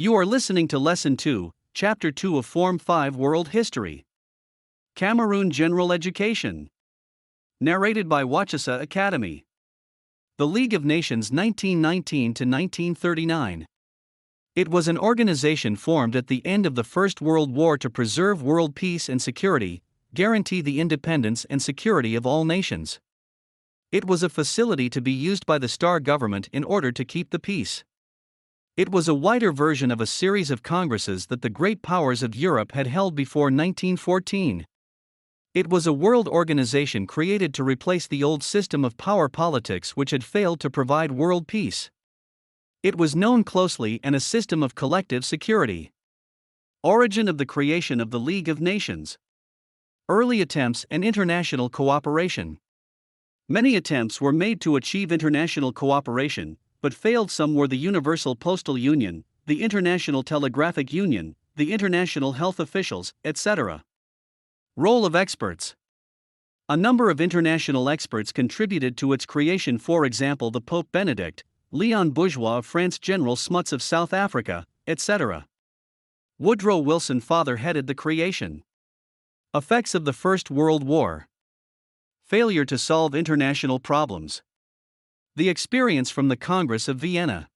You are listening to Lesson 2, Chapter 2 of Form 5 World History. Cameroon General Education. Narrated by Wacheseh Academy. The League of Nations 1919 to 1939. It was an organization formed at the end of the First World War to preserve world peace and security, guarantee the independence and security of all nations. It was a facility to be used by the Star government in order to keep the peace. It was a wider version of a series of congresses that the great powers of Europe had held before 1914. It was a world organization created to replace the old system of power politics which had failed to provide world peace. It was known closely as a system of collective security. Origin of the creation of the League of Nations. Early attempts and international cooperation. Many attempts were made to achieve international cooperation, but failed. Some were the Universal Postal Union, the International Telegraphic Union, the International Health Officials, etc. Role of experts. A number of international experts contributed to its creation, for example the Pope Benedict, Leon Bourgeois of France, General Smuts of South Africa, etc. Woodrow Wilson father-headed the creation. Effects of the First World War. Failure to solve international problems. The experience from the Congress of Vienna.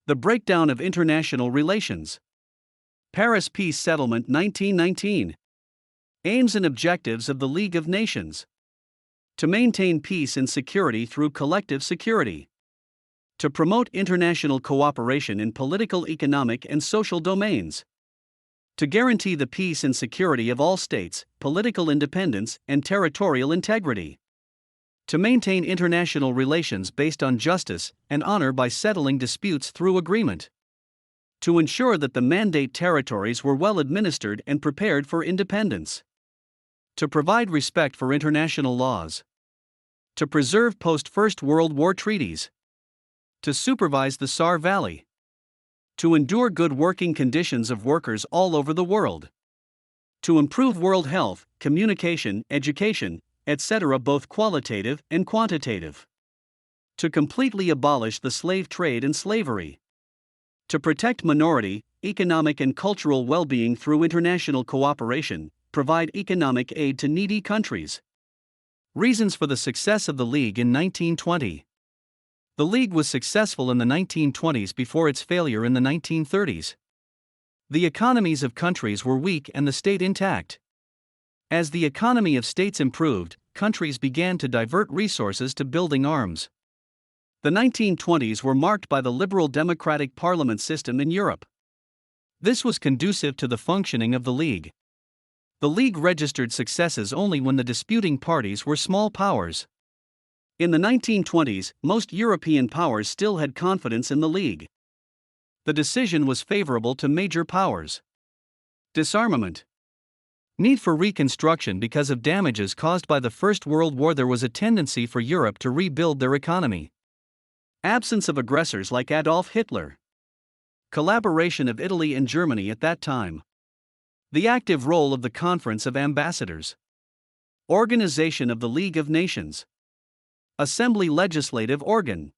The breakdown of international relations. Paris Peace Settlement 1919. Aims and objectives of the League of Nations. To maintain peace and security through collective security. To promote international cooperation in political, economic, and social domains. To guarantee the peace and security of all states, political independence, and territorial integrity. To maintain international relations based on justice and honor by settling disputes through agreement. To ensure that the mandate territories were well administered and prepared for independence. To provide respect for international laws. To preserve post-First World War treaties. To supervise the Saar Valley. To endure good working conditions of workers all over the world. To improve world health, communication, education, etc., both qualitative and quantitative. To completely abolish the slave trade and slavery. To protect minority, economic and cultural well-being through international cooperation, provide economic aid to needy countries. Reasons for the success of the League in 1920. The League was successful in the 1920s before its failure in the 1930s. The economies of countries were weak and the state intact. As the economy of states improved, countries began to divert resources to building arms. The 1920s were marked by the liberal democratic parliament system in Europe. This was conducive to the functioning of the League. The League registered successes only when the disputing parties were small powers. In the 1920s, most European powers still had confidence in the League. The decision was favorable to major powers. Disarmament. Need for reconstruction. Because of damages caused by the First World War, there was a tendency for Europe to rebuild their economy. Absence of aggressors like Adolf Hitler. Collaboration of Italy and Germany at that time. The active role of the Conference of Ambassadors. Organization of the League of Nations. Assembly legislative organ.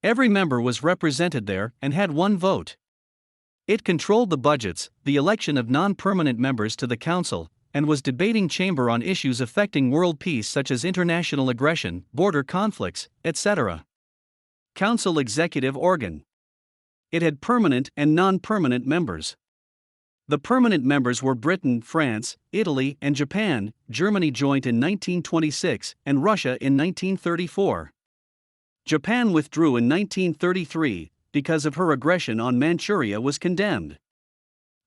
Every member was represented there and had one vote. It controlled the budgets, the election of non-permanent members to the Council, and was debating chamber on issues affecting world peace such as international aggression, border conflicts, etc. Council executive organ. It had permanent and non-permanent members. The permanent members were Britain, France, Italy, and Japan. Germany joined in 1926 and Russia in 1934. Japan withdrew in 1933. Because of her aggression on Manchuria was condemned.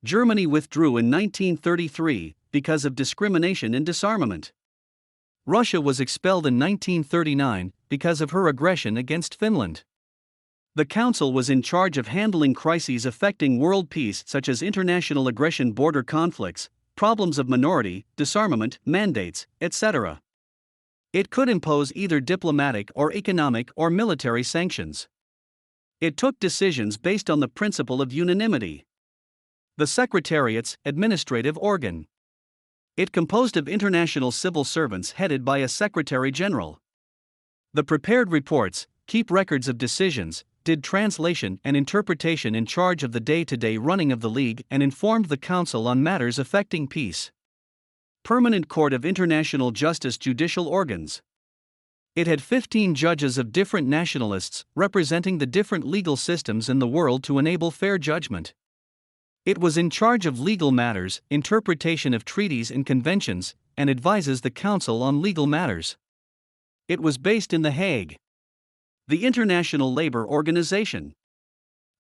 Germany withdrew in 1933 because of discrimination and disarmament. Russia was expelled in 1939 because of her aggression against Finland. The Council was in charge of handling crises affecting world peace such as international aggression, border conflicts, problems of minority, disarmament, mandates, etc. It could impose either diplomatic or economic or military sanctions. It took decisions based on the principle of unanimity. The Secretariat's administrative organ. It composed of international civil servants headed by a Secretary General. The prepared reports, keep records of decisions, did translation and interpretation in charge of the day-to-day running of the League and informed the Council on matters affecting peace. Permanent Court of International Justice judicial organs. It had 15 judges of different nationalists representing the different legal systems in the world to enable fair judgment. It was in charge of legal matters, interpretation of treaties and conventions, and advises the Council on legal matters. It was based in The Hague. The International Labour Organization.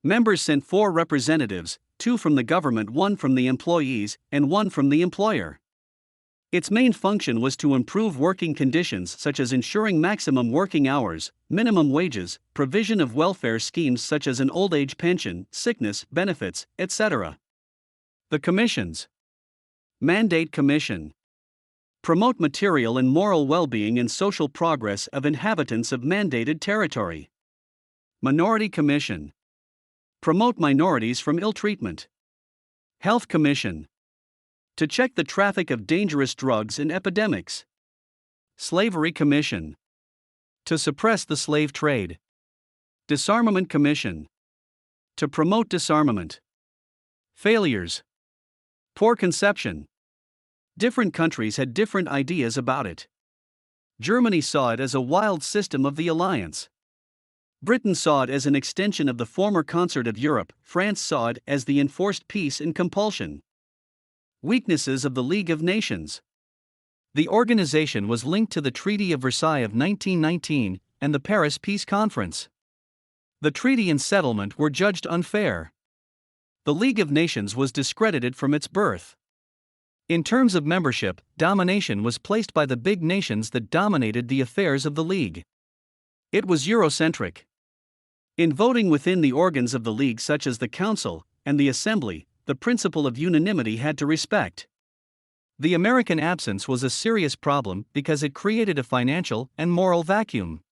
Members sent 4 representatives, 2 from the government, 1 from the employees, and 1 from the employer. Its main function was to improve working conditions such as ensuring maximum working hours, minimum wages, provision of welfare schemes such as an old age pension, sickness benefits, etc. The Commissions. Mandate Commission. Promote material and moral well-being and social progress of inhabitants of mandated territory. Minority Commission. Promote minorities from ill-treatment. Health Commission. To check the traffic of dangerous drugs and epidemics. Slavery Commission. To suppress the slave trade. Disarmament Commission. To promote disarmament. Failures. Poor conception. Different countries had different ideas about it. Germany saw it as a wild system of the alliance. Britain saw it as an extension of the former concert of Europe. France saw it as the enforced peace and compulsion. Weaknesses of the League of Nations. The organization was linked to the Treaty of Versailles of 1919 and the Paris Peace Conference. The treaty and settlement were judged unfair. The League of Nations was discredited from its birth. In terms of membership, domination was placed by the big nations that dominated the affairs of the League. It was Eurocentric. In voting within the organs of the League such as the Council and the Assembly, the principle of unanimity had to respect. The American absence was a serious problem because it created a financial and moral vacuum.